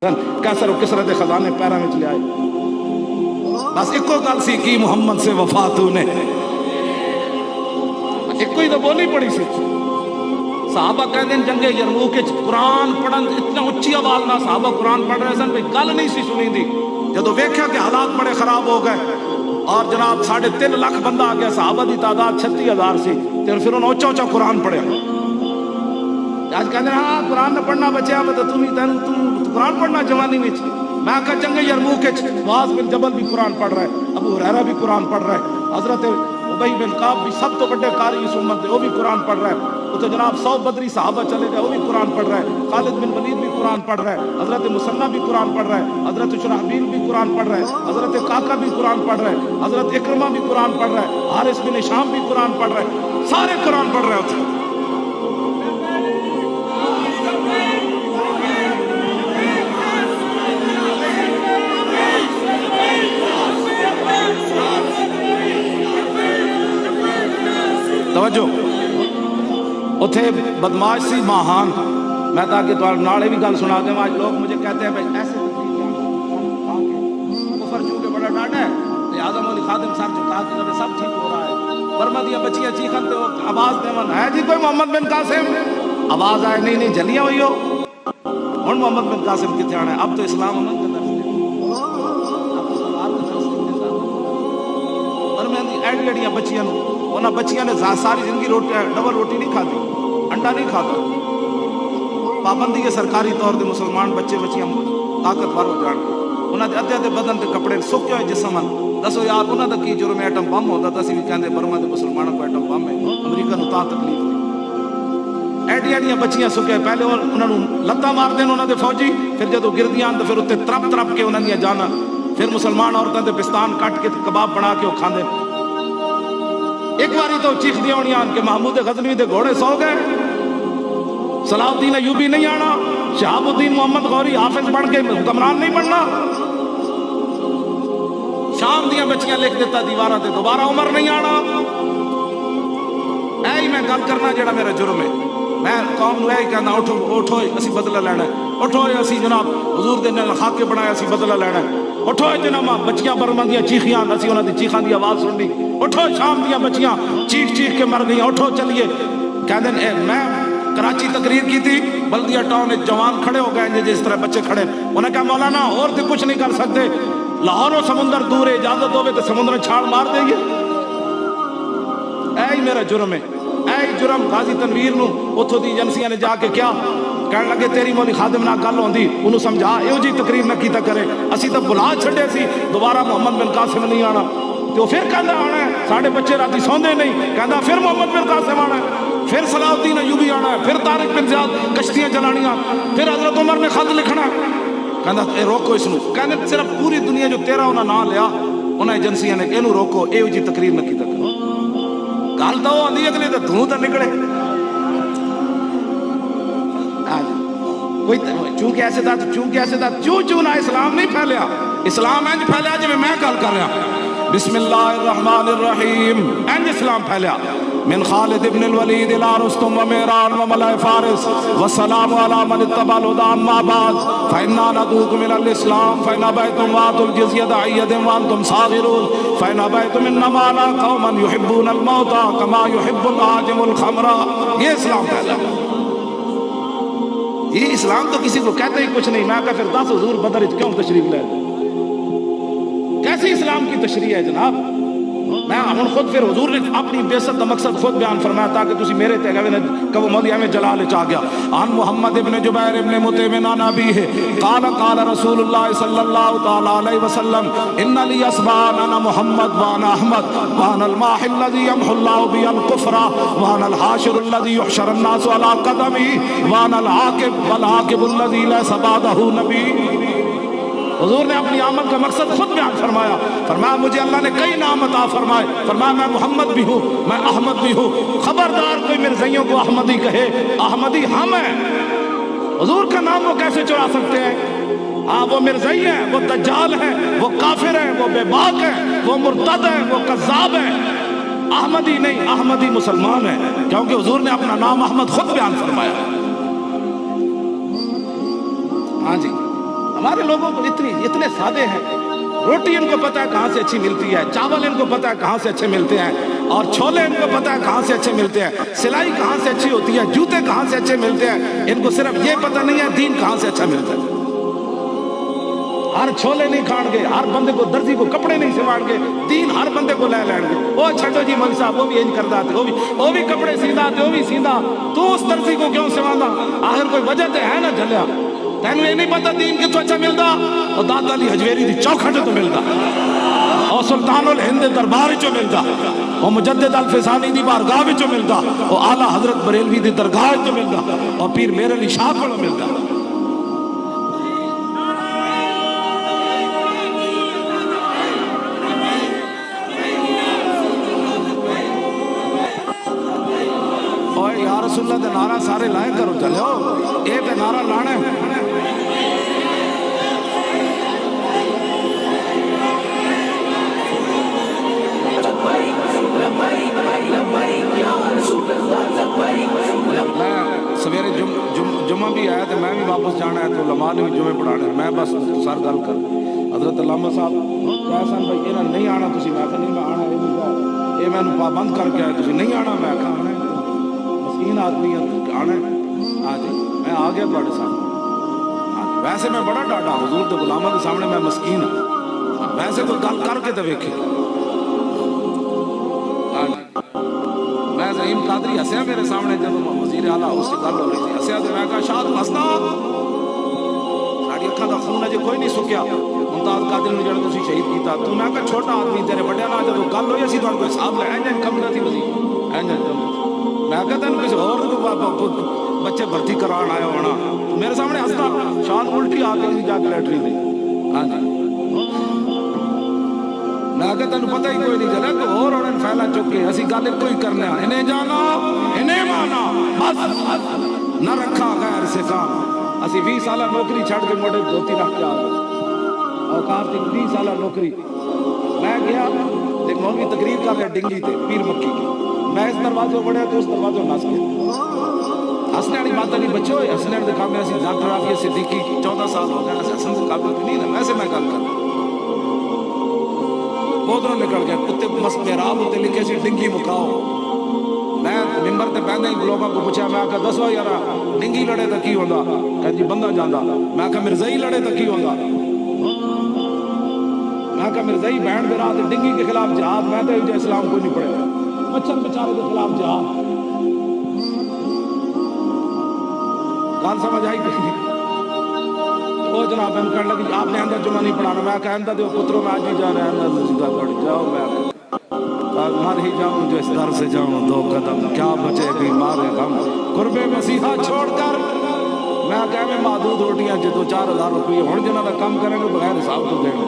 कैसर और किसरत खजाने पैरों में ले आए। बस एको गल सी की मुहम्मद से वफा तूने, एको ही तो बोली पड़ी सी। साहबा कहते हैं जंगे यरमूक कुरान पढ़न इतना उच्ची आवाज ना साहबा कुरान पढ़ रहे सन, भाई गल नहीं सी सुनी दी। जदों वेख्या कि हालात बड़े खराब हो गए और जनाब 3.5 लाख बंदा आ गया, साहबा की तादाद 36,000 सी, तो फिर उन्होंने उच्चा उच्चा कुरान पढ़िया। आज कहते हैं हाँ कुरान ने पढ़ना बचा, तो तुम कुरान पढ़ना जवानी में। मैं आखा जंगे यरमूक मुआज़ बिन जबल भी कुरान पढ़ रहा है, अबू हुरैरा भी कुरान पढ़ रहा है, हजरत उबई बिन काब भी सब तो बड़े कारी इस उम्मत है वो भी कुरान पढ़ रहा है। तो जनाब 100 बदरी साहबा चले गए वो भी कुरान पढ़ रहा है, खालिद बिन वलीद भी कुरान पढ़ रहा है, हजरत मुसन्ना भी कुरान पढ़ रहा है, हजरत शुराहबील भी कुरान पढ़ रहा है, हजरत काका भी कुरान पढ़ रहा है, हजरत इकरमा भी कुरान पढ़ रहा है, हारिस बिन हिशाम भी कुरान पढ़ रहा है, सारे कुरान पढ़ रहे होते। तवज्जो उथे बदमाश सी महान। मैं ताकि नाले भी गल सुना दें। आज लोग मुझे कहते हैं भाई ऐसे कुफर चूंकि बड़ा डाटा है, लिहाजा मौली खादिम साहब जो कहा कि सब ठीक हो रहा है। बर्मा दिया बच्चियां चीखन तो आवाज देवन है जी कोई मोहम्मद बिन कासिम, आवाज आए नहीं नहीं जलिया हुई हो हुण मोहम्मद बिन कासिम कितने आना है। अब तो इस्लाम अमन के दर्ज एड जड़ियां बच्चियां उन्होंने बच्चियां ने सारी जिंदगी रोटी डबल रोटी नहीं खाती, अंडा नहीं खाता। पाबंदी है सरकारी तौर पर मुसलमान बच्चे बच्चियां ताकतवर हो जान, उन्होंने अद्धे अद्धे बदन के कपड़े सुके हुए जिसम। दसो यार उन्होंने की जुर्म एटम बम होता तो असं भी कहते बर्मा के मुसलमानों को एटम बम है, अमरीका को तकलीफ नहीं। एडिया एडिया बच्चियां सुके पहले उन्होंने लत्ता मारते हैं उन्होंने फौजी, फिर जो गिरदियां तो फिर उत्ते तरप तरप के उन्होंने जाना, फिर मुसलमान औरतों के पिस्तान कट के कबाब बना के खाते। एक बारी तो चीख दिया होनी के महमूद गजनवी के घोड़े सो गए, सलाउद्दीन अयूबी नहीं आना, शहाबुद्दीन मोहम्मद गौरी हाफिज बन के हुक्मरान नहीं बनना। शाम दियां बच्चियां लिख देता दीवारा ते दोबारा उमर नहीं आना। ऐ मैं गल करना जेड़ा मेरा जुर्म है। मैं कौम नूं यही कहना उठो उठो असी बदला लेना है, उठो असी जनाब हुजूर दे नाल खाके बनाया असी बदला लेना है। उठो जनाब बच्चियां बर्मा दियां चीखियां असी उन्हां दी चीखां दी आवाज़ सुननी। उठो शाम दियां बच्चियां चीख चीख के मर गई। उठो चलिए कहते मैं कराची तकरीर की थी, बल्दिया टाउन में जवान खड़े हो गए जिस तरह बच्चे खड़े। उन्हें कहा मौलाना और तो कुछ नहीं कर सकते, लाहौरों समुंदर दूर है, इजाजत हो तो समुद्र छाल मार देंगे। ऐ मेरा जुर्म है, ऐ जुर्म गाजी तनवीर नूं उथों दी एजेंसियां ने जाके क्या कहने लगे तेरी मौली खादिम नाल गल होंदी उन्होंने समझा इहो जी तकरीर न कीता करे। असी तो बुला छड़े सी दोबारा मोहम्मद बिन कासिम नहीं आना। तो फिर कहता आना है, साढ़े बच्चे राती सौंदे नहीं, कहता फिर मोहम्मद बिन कासिम आना है, फिर सलाउद्दीन अयूबी आना है, फिर तारिक बिन ज़ियाद कश्तियां चलानियां, फिर हजरत उमर ने खत लिखना। कहता रोको इसनूं, कहते सिर्फ पूरी दुनिया जो तेरा उन्हें ना लिया उन्हें एजेंसियां ने इनू रोको, इहो जी तकरीर न कीता करो। गल तो आंदी अगली तो धूं तो निकले। चूंकि ऐसे था चू चू ना इस्लाम नहीं फैलिया, इस्लाम इंज फैलिया जिवें मैं गल कर रहा। बिस्मिल्लाहिर्रहमानिर्रहीम इंज इस्लाम फैलिया। मिन खालिद इब्न अल-वलीद इला रुस्तुम व मेहरान व मलाए फारिस व सलाम अला मन इत्तबअल हुदा अम्मा बाद फइन्ना नदूकुम मिनल इस्लाम फइन अबैतुम वातुल जिज़्यता अय्यदिन व अंतुम सागिरून फइन अबैतुम इन्नमा ला कौमन युहिब्बुनल मौता कमा युहिब्बुल आजिमुल खमरा। ये इस्लाम फैला। ये इस्लाम तो किसी को कहते ही कुछ नहीं। मैं कहा फिर 10 हुजूर बदर क्यों तशरीफ ले, कैसी इस्लाम की तशरीह है जनाब। मैं हम खुद फिर हुजूर ने अपनी बेइज्जत का मकसद खुद बयान फरमाया ताकि तुसी मेरे ते गवे कबो मौली हमें जलाल च आ गया। अन मुहम्मद इब्न जुबैर इब्न मुतइम अन अबीहि क़ाल क़ाल रसूलुल्लाह सल्लल्लाहु तआला अलैहि वसल्लम इन्ना लि अस्बान अना मुहम्मद व अना अहमद व अना अल माहि अल्लज़ी यमहुल्लाहु बिल कुफ्रा व अना अल हाशिर अल्लज़ी युहशर अन्नासु अला क़दमी व अना अल आकिब वल आकिब अल्लज़ी लैसा बअदहु नबी। हुजूर ने अपनी आमद का मकसद खुद बयान फरमाया। फरमाया मुझे अल्लाह ने कई नाम अता फरमाए। फरमाया मैं मोहम्मद भी हूँ, मैं अहमद भी हूँ। खबरदार कोई मेरे ज़इयों को अहमदी कहे, अहमदी हम हैं। हुजूर का नाम वो कैसे चुरा सकते हैं? हाँ वो मिर्ज़ई है, वो दज्जाल है, वो काफिर है, वो बेबाक है, वो मुर्तद है, वो कज़्ज़ाब है। अहमदी नहीं, अहमदी मुसलमान है, क्योंकि हुजूर ने अपना नाम अहमद खुद बयान फरमाया। हाँ जी ہمارے لوگوں کو اتنے سادے ہیں، روٹی ان کو پتا ہے کہاں سے اچھی ملتی ہے، چاول ان کو پتا ہے کہاں سے اچھے ملتے ہیں، اور چھولے ان کو پتا ہے کہاں سے اچھے ملتے ہیں، سلائی کہاں سے اچھی ہوتی ہے، جوتے کہاں سے اچھے ملتے ہیں، ان کو صرف یہ پتہ نہیں ہے دین کہاں سے اچھا ملتا ہے۔ ہر چھولے نہیں کھان گے، ہر بندے کو درزی کو کپڑے نہیں سوان گے، دین ہر بندے کو لے لین گے۔ وہ چھڈو جی مول صاحب، وہ بھی انج کردا تے، وہ بھی کپڑے سیندا تے، وہ بھی سیندا، تو اس درزی کو کیوں سواندا؟ آخر کوئی وجہ تے ہے نا جھلیا، تینوں یہ نہیں پتا دین کتوں اچھا ملدا؟ اور داتا علی حجویری دی چوکھٹ تو ملدا، اور سلطان الہند دربار وچوں ملدا، اور مجدد الفسانی دی بارگاہ وچوں ملدا، اور اعلی حضرت بریلوی دی درگاہ وچوں ملدا، اور پیر میر علی شاہ کولوں ملدا۔ یا رسول اللہ دے نعرہ سارے لائے کرو چلو، اے تے نعرہ لانا ہے۔ میں سویرے جمعہ بھی آیا تو میں بھی واپس جانا ہے، تو علماء نے بھی جمعے پڑھانے، میں بس سر گل کر حضرت علامہ صاحب کہا بھائی یہ نہیں آنا تسی، میں کہا نہیں میں آنا، یہ میں نے پابند کر کے آیا، تسی نہیں آنا، میں کہا آنا ہے، مسکین آدمی آنا ہے۔ ہاں جی میں آ گیا تھوڑے سامنے، ویسے میں بڑا ڈاڈا حضور کے غلاموں کے سامنے میں مسکین ہوں، ویسے تو گل کر کے تو ویکھی۔ میں زعیم قادری ہسیا میرے سامنے جب وزیر اعلیٰ اس سے گل ہو رہی تھی، ہسیا تو میں کہا شاہ تو ہسدا، ساڑی اکھاں دا خون اجے کوئی نہیں سکیا، ممتاز قادری نے جڑا تسی شہید کیتا، تو میں کہا چھوٹا آدمی تیرے بڑے نال جب گل ہوئی اسی تہاڈے کوئی حساب لے اینج کم نہ تھی وزیر اینج، میں کہا تینوں کسی اور بچے بھرتی کران آیا ہونا، میرے سامنے ہسدا، شان الٹی آ گئی جا کے لیٹری دی۔ ہاں جی میں کہا تینوں پتہ ہی کوئی نہیں چلا کہ اور انہیں پھیلا چکے، اسی گل کوئی کرنا، انہیں جانا انہیں مانا، بس نہ رکھا غیر سے کام۔ اسی 20 سالہ نوکری چھڑ کے موڑے دھوتی رکھ کے آ گئے، اور کہا تھی 20 سالہ نوکری، میں گیا ایک مولوی تقریر کر رہا ڈنگی تے پیر مکی کی، میں اس دروازے بڑھیا تو اس دروازے نس گیا۔ ہسنے والی بات نہیں بچو، ہسنے والے کام میں اسی ڈاکٹر رافیہ صدیقی 14 سال ہو گئے، ہسن سے قابل نہیں نا، ویسے میں گل کر ادھروں نکل گیا، کتے مس محراب اتنے لکھے سی ڈنگی مکاؤ۔ میں ممبر تے بہندے ہی لوگوں کو پوچھا، میں کہا دسو یار ڈنگی لڑے تو کی ہوندا؟ کہ جی بندہ جاندا۔ میں کہا مرزائی لڑے تو کی ہوندا؟ میں کہا مرزائی بہن برا تے ڈنگی کے خلاف جہاد، میں تو اسلام کو نہیں پڑھے، مچھر بیچارے کے خلاف جہاد، گل سمجھ آئی کہ وہ جناب میں کہنے لگی آپ نے اندر جمعہ نہیں پڑھانا، میں کہا اندر دیو پتروں میں آج ہی جا رہے ہیں اندر سیدھا پڑھ جاؤ، میں مر ہی جاؤں جو اس در سے جاؤں 2 قدم، کیا بچے بیمار غم قربے مسیحا چھوڑ کر۔ میں کہا میں معدود روٹیاں جو 2-4 ہزار روپئے ہوں جنہاں کا کام کریں گے بغیر حساب تو دیں گے،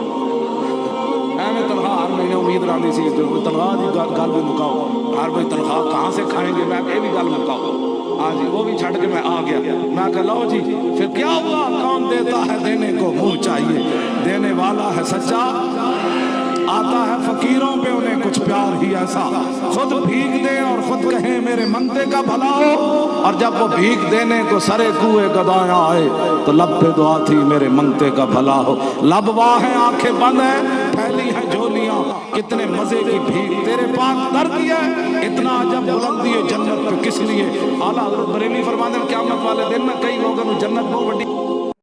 میں تنخواہ ہر مہینے امید رہی سی تنخواہ کی گل بھی مکاؤ، ہر کوئی تنخواہ کہاں سے کھائیں گے، میں یہ بھی گل مکاؤ۔ ہاں جی وہ بھی چھڑ کے میں آ گیا، میں کہا لو جی پھر کیا ہوا، کام دیتا ہے دینے کو منہ چاہیے، دینے والا ہے سچا، آتا ہے فقیروں پہ انہیں کچھ پیار ہی ایسا، خود بھیگ دے اور خود کہیں میرے منتے کا بھلا ہو، اور جب وہ بھیگ دینے کو سرے کوئے گدایاں آئے تو لب پہ دعا تھی میرے منتے کا بھلا ہو، لب واہ ہیں آنکھیں بند ہیں پھیلی ہیں جھولیاں، کتنے مزے کی بھیگ تیرے پاک در دیا، اتنا عجب بلندی ہے جنت پہ کس لیے۔ اعلیٰ حضرت بریلوی فرماتے ہیں قیامت والے دن میں کئی لوگوں نے جنت بہت بڑی